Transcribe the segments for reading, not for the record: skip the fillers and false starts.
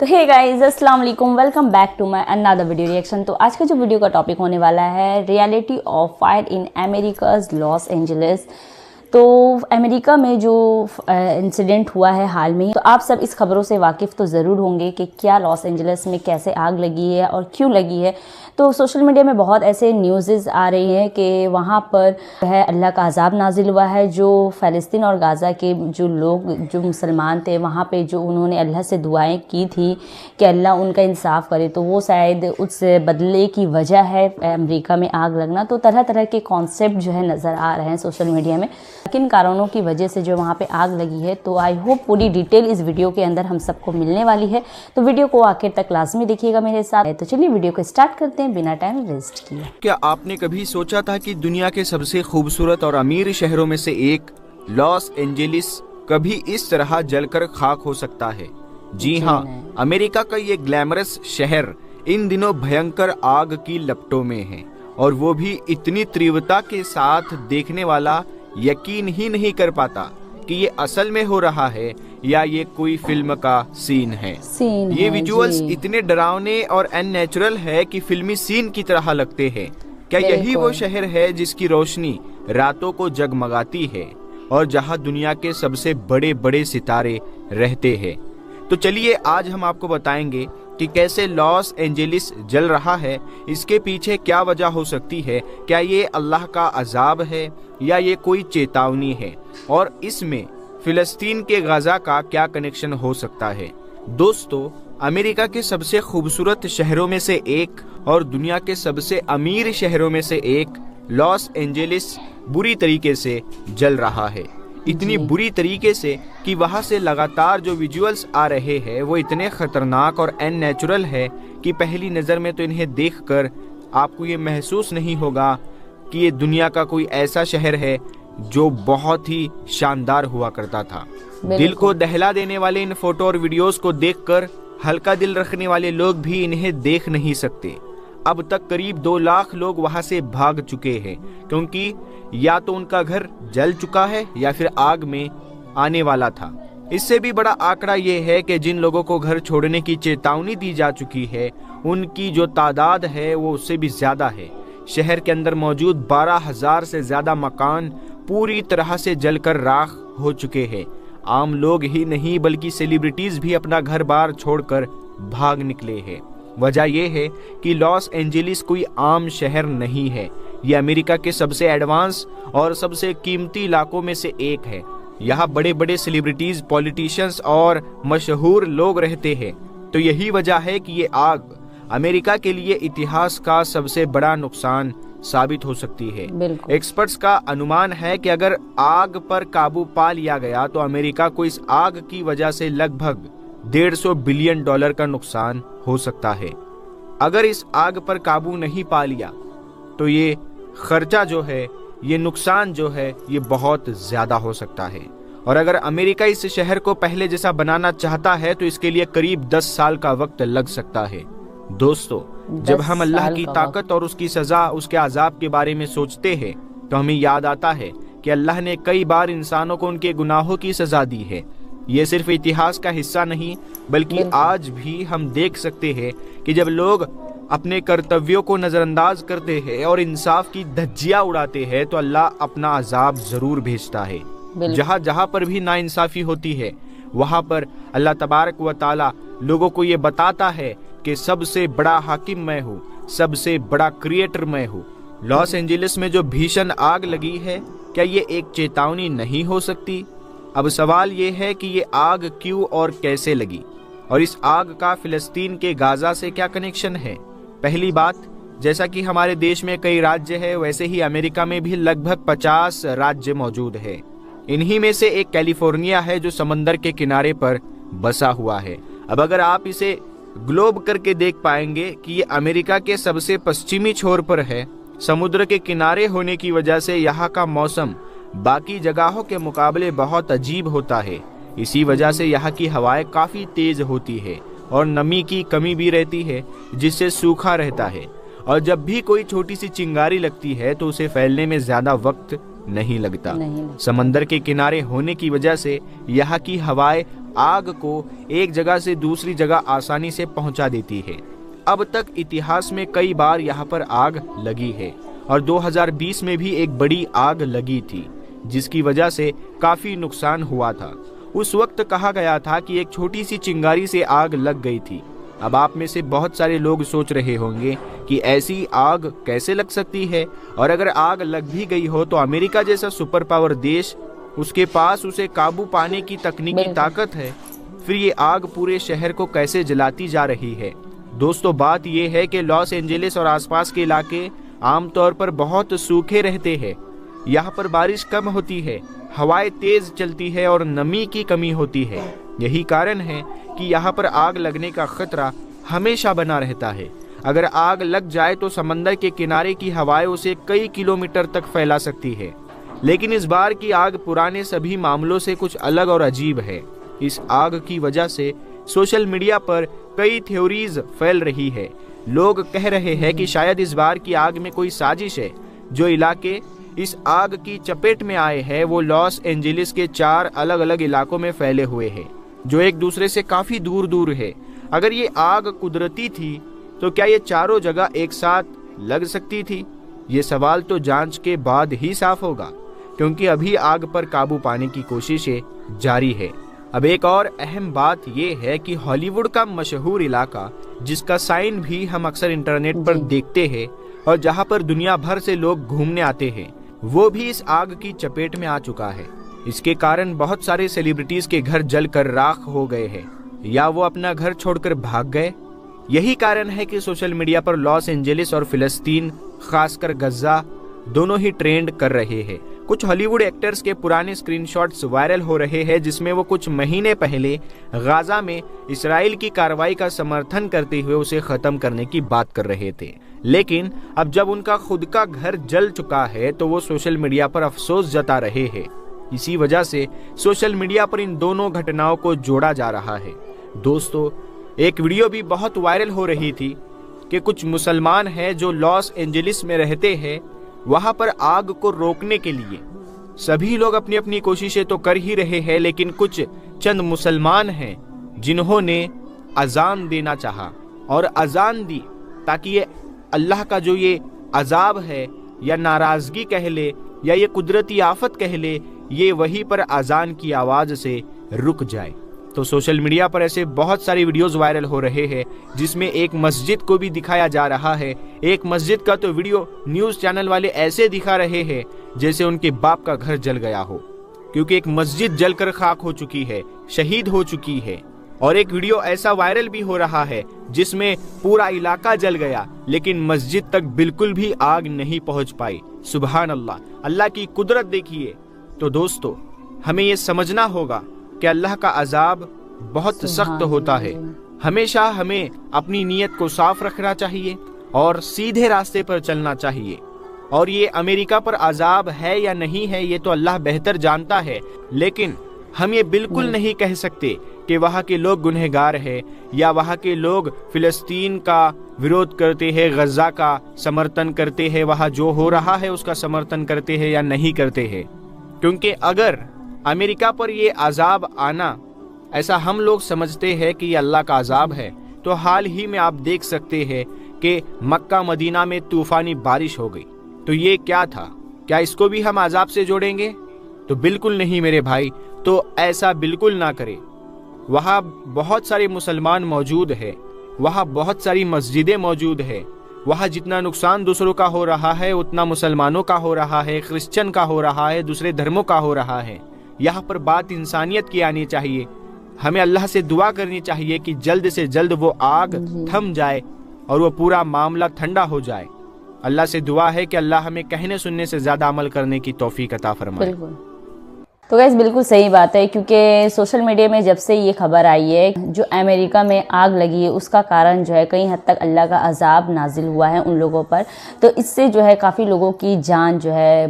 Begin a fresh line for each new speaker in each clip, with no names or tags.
तो हे गाइस, अस्सलाम वालेकुम, welcome back to my another video reaction. तो आज का जो वीडियो का टॉपिक होने वाला है reality of fire in America's Los Angeles. तो अमेरिका में जो इंसिडेंट हुआ है हाल में, तो आप सब इस खबरों से वाकिफ़ तो ज़रूर होंगे कि क्या लॉस एंजलिस में कैसे आग लगी है और क्यों लगी है। तो सोशल मीडिया में बहुत ऐसे न्यूज़ आ रही हैं कि वहाँ पर है अल्लाह का अजाब नाजिल हुआ है। जो फ़लस्तीन और गाज़ा के जो लोग जो मुसलमान थे वहाँ पे जो उन्होंने अल्लाह से दुआएं की थी कि अल्लाह उनका इंसाफ करे, तो वो शायद उस बदले की वजह है अमेरिका में आग लगना। तो तरह तरह के कॉन्सेप्ट जो है नज़र आ रहे हैं सोशल मीडिया में, किन कारणों की वजह से जो वहाँ पे आग लगी है। तो आई होप पूरी डिटेल इस वीडियो के अंदर हम सबको मिलने वाली है, तो वीडियो को आखिर तक लाजमी देखिएगा मेरे साथ। तो चलिए वीडियो को स्टार्ट करते हैं बिना टाइम वेस्ट किए।
क्या आपने कभी सोचा था कि दुनिया के सबसे खूबसूरत और अमीर शहरों में से एक लॉस एंजेलिस कभी इस तरह जलकर खाक हो सकता है? जी हाँ, अमेरिका का ये ग्लैमरस शहर इन दिनों भयंकर आग की लपटों में है, और वो भी इतनी तीव्रता के साथ देखने वाला यकीन ही नहीं कर पाता कि ये असल में हो रहा है या ये कोई फिल्म का सीन है। ये विजुअल्स इतने डरावने और अननेचुरल है कि फिल्मी सीन की तरह लगते हैं। क्या यही वो शहर है जिसकी रोशनी रातों को जगमगाती है और जहां दुनिया के सबसे बड़े बड़े सितारे रहते हैं? तो चलिए आज हम आपको बताएंगे कि कैसे लॉस एंजेलिस जल रहा है, इसके पीछे क्या वजह हो सकती है, क्या ये अल्लाह का अजाब है या ये कोई चेतावनी है, और इसमें फिलिस्तीन के गाजा का क्या कनेक्शन हो सकता है। दोस्तों, अमेरिका के सबसे खूबसूरत शहरों में से एक और दुनिया के सबसे अमीर शहरों में से एक लॉस एंजेलिस बुरी तरीके से जल रहा है। इतनी बुरी तरीके से कि वहां से लगातार जो विजुअल्स आ रहे हैं वो इतने खतरनाक और अननेचुरल है कि पहली नज़र में तो इन्हें देखकर आपको ये महसूस नहीं होगा कि ये दुनिया का कोई ऐसा शहर है जो बहुत ही शानदार हुआ करता था। दिल को दहला देने वाले इन फोटो और वीडियोस को देखकर हल्का दिल रखने वाले लोग भी इन्हें देख नहीं सकते। अब तक करीब 2 लाख लोग वहां से भाग चुके हैं, क्योंकि या तो उनका घर जल चुका है या फिर आग में आने वाला था। इससे भी बड़ा आंकड़ा ये है कि जिन लोगों को घर छोड़ने की चेतावनी दी जा चुकी है उनकी जो तादाद है वो उससे भी ज्यादा है। शहर के अंदर मौजूद 12,000 से ज्यादा मकान पूरी तरह से जलकर राख हो चुके हैं। आम लोग ही नहीं बल्कि सेलिब्रिटीज भी अपना घर बार छोड़कर भाग निकले हैं। वजह यह है कि लॉस एंजेलिस कोई आम शहर नहीं है, ये अमेरिका के सबसे एडवांस और सबसे कीमती इलाकों में से एक है। यहाँ बड़े बड़े सेलिब्रिटीज, पॉलिटिशियंस और मशहूर लोग रहते हैं। तो यही वजह है कि ये आग अमेरिका के लिए इतिहास का सबसे बड़ा नुकसान साबित हो सकती है। एक्सपर्ट्स का अनुमान है कि अगर आग पर काबू पा लिया गया तो अमेरिका को इस आग की वजह से लगभग $150 बिलियन का नुकसान हो सकता है। अगर इस आग पर काबू नहीं पा लिया तो ये खर्चा जो है, ये नुकसान जो है, ये बहुत ज्यादा हो सकता है। और अगर अमेरिका इस शहर को पहले जैसा बनाना चाहता है तो इसके लिए करीब 10 साल का वक्त लग सकता है। दोस्तों, जब हम अल्लाह की ताकत और उसकी सजा, उसके अजाब के बारे में सोचते हैं तो हमें याद आता है कि अल्लाह ने कई बार इंसानों को उनके गुनाहों की सजा दी है। ये सिर्फ इतिहास का हिस्सा नहीं बल्कि आज भी हम देख सकते हैं कि जब लोग अपने कर्तव्यों को नजरअंदाज करते हैं और इंसाफ की धज्जियां उड़ाते हैं तो अल्लाह अपना अजाब जरूर भेजता है। जहाँ जहाँ पर भी नाइंसाफी होती है वहाँ पर अल्लाह तबारक व ताला लोगों को ये बताता है कि सबसे बड़ा हाकिम मैं हूँ, सबसे बड़ा क्रिएटर मैं हूँ। लॉस एंजेलिस में जो भीषण आग लगी है, क्या ये एक चेतावनी नहीं हो सकती? अब सवाल ये है कि ये आग क्यों और कैसे लगी, और इस आग का फिलिस्तीन के गाजा से क्या कनेक्शन है? पहली बात, जैसा कि हमारे देश में कई राज्य है, वैसे ही अमेरिका में भी लगभग 50 राज्य मौजूद है। इन्हीं में से एक कैलिफोर्निया है जो समंदर के किनारे पर बसा हुआ है। अब अगर आप इसे ग्लोब करके देख पाएंगे कि ये अमेरिका के सबसे पश्चिमी छोर पर है। समुद्र के किनारे होने की वजह से यहाँ का मौसम बाकी जगहों के मुकाबले बहुत अजीब होता है। इसी वजह से यहाँ की हवाएं काफी तेज होती है और नमी की कमी भी रहती है, जिससे सूखा रहता है। और जब भी कोई छोटी सी चिंगारी लगती है तो उसे फैलने में ज्यादा वक्त नहीं लगता। समंदर के किनारे होने की वजह से यहाँ की हवाएं आग को एक जगह से दूसरी जगह आसानी से पहुंचा देती है। अब तक इतिहास में कई बार यहाँ पर आग लगी है और 2020 में भी एक बड़ी आग लगी थी, जिसकी वजह से काफी नुकसान हुआ था। उस वक्त कहा गया था कि एक छोटी सी चिंगारी से आग लग गई थी। अब आप में से बहुत सारे लोग सोच रहे होंगे कि ऐसी आग कैसे लग सकती है, और अगर आग लग भी गई हो तो अमेरिका जैसा सुपर पावर देश, उसके पास उसे काबू पाने की तकनीकी ताकत है, फिर ये आग पूरे शहर को कैसे जलाती जा रही है। दोस्तों, बात यह है कि लॉस एंजेलिस और आसपास के इलाके आमतौर पर बहुत सूखे रहते हैं। यहाँ पर बारिश कम होती है, हवाएं तेज चलती है और नमी की कमी होती है। यही कारण है कि यहाँ पर आग लगने का खतरा हमेशा बना रहता है। अगर आग लग जाए तो समंदर के किनारे की हवाएं उसे कई किलोमीटर तक फैला सकती है। लेकिन इस बार की आग पुराने सभी मामलों से कुछ अलग और अजीब है। इस आग की वजह से सोशल मीडिया पर कई थ्योरीज फैल रही है। लोग कह रहे हैं कि शायद इस बार की आग में कोई साजिश है। जो इलाके इस आग की चपेट में आए हैं वो लॉस एंजेलिस के 4 अलग अलग इलाकों में फैले हुए हैं, जो एक दूसरे से काफी दूर दूर है। अगर ये आग कुदरती थी तो क्या ये चारों जगह एक साथ लग सकती थी? ये सवाल तो जांच के बाद ही साफ होगा, क्योंकि अभी आग पर काबू पाने की कोशिशें जारी है। अब एक और अहम बात ये है कि हॉलीवुड का मशहूर इलाका, जिसका साइन भी हम अक्सर इंटरनेट पर देखते हैं और जहां पर दुनिया भर से लोग घूमने आते हैं, वो भी इस आग की चपेट में आ चुका है। इसके कारण बहुत सारे सेलिब्रिटीज के घर जलकर राख हो गए हैं या वो अपना घर छोड़कर भाग गए। यही कारण है कि सोशल मीडिया पर लॉस एंजेलिस और फिलिस्तीन, खासकर गज्जा, दोनों ही ट्रेंड कर रहे हैं। कुछ हॉलीवुड एक्टर्स के पुराने स्क्रीनशॉट्स वायरल हो रहे हैं, जिसमें वो कुछ महीने पहले गाजा में इजराइल की कार्रवाई का समर्थन करते हुए उसे खत्म करने की बात कर रहे थे। लेकिन अब जब उनका खुद का घर जल चुका है तो वो सोशल मीडिया पर अफसोस जता रहे हैं। इसी वजह से सोशल मीडिया पर इन दोनों घटनाओं को जोड़ा जा रहा है। दोस्तों, एक वीडियो भी बहुत वायरल हो रही थी कि कुछ मुसलमान हैं जो लॉस एंजेलिस में रहते हैं। वहां पर आग को रोकने के लिए सभी लोग अपनी अपनी कोशिशें तो कर ही रहे हैं, लेकिन कुछ चंद मुसलमान हैं जिन्होंने अजान देना चाहा और अजान दी, ताकि ये अल्लाह का जो ये अजाब है या नाराजगी कह ले या ये कुदरती आफत कह ले, ये वहीं पर अजान की आवाज से रुक जाए। तो सोशल मीडिया पर ऐसे बहुत सारे वीडियोस वायरल हो रहे हैं, जिसमें एक मस्जिद को भी दिखाया जा रहा है। एक मस्जिद का तो वीडियो न्यूज चैनल वाले ऐसे दिखा रहे हैं जैसे उनके बाप का घर जल गया हो, क्योंकि एक मस्जिद जलकर खाक हो चुकी है, शहीद हो चुकी है। और एक वीडियो ऐसा वायरल भी हो रहा है जिसमें पूरा इलाका जल गया, लेकिन मस्जिद तक बिल्कुल भी आग नहीं पहुंच पाई। सुभान अल्लाह, अल्लाह की कुदरत देखिए। तो दोस्तों, हमें ये समझना होगा कि अल्लाह का अजाब बहुत सख्त होता है। हमेशा हमें अपनी नीयत को साफ रखना चाहिए और सीधे रास्ते पर चलना चाहिए। और ये अमेरिका पर अजाब है या नहीं है, ये तो अल्लाह बेहतर जानता है, लेकिन हम ये बिल्कुल नहीं कह सकते कि वहाँ के लोग गुनहगार हैं या वहाँ के लोग फिलिस्तीन का विरोध करते हैं, गज्जा का समर्थन करते हैं, वहाँ जो हो रहा है उसका समर्थन करते हैं या नहीं करते हैं। क्योंकि अगर अमेरिका पर ये अजाब आना, ऐसा हम लोग समझते हैं कि ये अल्लाह का अजाब है, तो हाल ही में आप देख सकते हैं कि मक्का मदीना में तूफानी बारिश हो गई। तो ये क्या था? क्या इसको भी हम अजाब से जोड़ेंगे? तो बिल्कुल नहीं मेरे भाई। तो ऐसा बिल्कुल ना करें। वहाँ बहुत सारे मुसलमान मौजूद है, वहाँ बहुत सारी मस्जिदें मौजूद है। वहाँ जितना नुकसान दूसरों का हो रहा है उतना मुसलमानों का हो रहा है, क्रिश्चियन का हो रहा है, दूसरे धर्मों का हो रहा है। यहाँ पर बात इंसानियत की आनी चाहिए। हमें अल्लाह से दुआ करनी चाहिए कि जल्द से जल्द वो आग थम जाए और वो पूरा मामला ठंडा हो जाए। अल्लाह से दुआ है कि अल्लाह हमें कहने सुनने से ज्यादा अमल करने की तौफीक अता फरमाए।
तो गाइस, बिल्कुल सही बात है, क्योंकि सोशल मीडिया में जब से ये खबर आई है जो अमेरिका में आग लगी है, उसका कारण जो है कई हद तक अल्लाह का अजाब नाजिल हुआ है उन लोगों पर। तो इससे जो है काफ़ी लोगों की जान जो है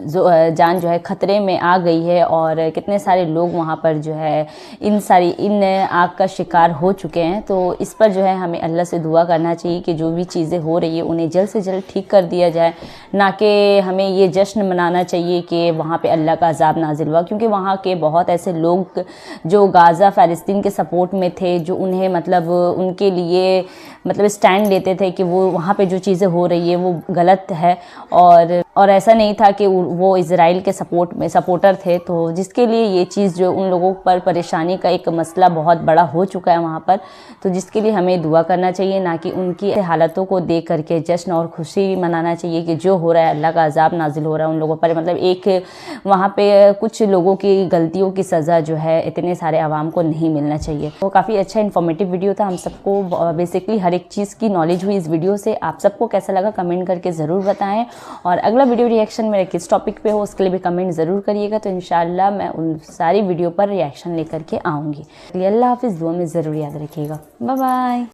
जान जो है ख़तरे में आ गई है और कितने सारे लोग वहाँ पर जो है इन आग का शिकार हो चुके हैं। तो इस पर जो है हमें अल्लाह से दुआ करना चाहिए कि जो भी चीज़ें हो रही है उन्हें जल्द से जल्द ठीक कर दिया जाए, ना कि हमें ये जश्न मनाना चाहिए कि वहाँ पे अल्लाह का अजाब नाजिल हुआ, क्योंकि वहाँ के बहुत ऐसे लोग जो गाज़ा फ़लस्तीन के सपोर्ट में थे, जो उन्हें मतलब उनके लिए मतलब स्टैंड लेते थे कि वो वहाँ पे जो चीज़ें हो रही है वो गलत है, और ऐसा नहीं था कि वो इज़राइल के सपोर्टर थे। तो जिसके लिए ये चीज़ जो उन लोगों पर परेशानी का एक मसला बहुत बड़ा हो चुका है वहाँ पर, तो जिसके लिए हमें दुआ करना चाहिए, ना कि उनकी हालतों को देख करके जश्न और खुशी मनाना चाहिए कि जो हो रहा है अल्लाह का अजाब नाजिल हो रहा है उन लोगों पर। मतलब एक वहाँ पे कुछ लोगों की गलतियों की सज़ा जो है इतने सारे आवाम को नहीं मिलना चाहिए। वो काफ़ी अच्छा इन्फॉर्मेटिव वीडियो था, हम सबको बेसिकली हर एक चीज़ की नॉलेज हुई इस वीडियो से। आप सबको कैसा लगा कमेंट करके ज़रूर बताएं, और अगला वीडियो रिएक्शन मेरे किस टॉपिक पे हो उसके लिए भी कमेंट ज़रूर करिएगा, तो इंशाल्लाह मैं उन सारी वीडियो पर रिएक्शन लेकर के आऊँगी। अल्लाह हाफिज़, दुआ में ज़रूर याद रखिएगा। Bye bye.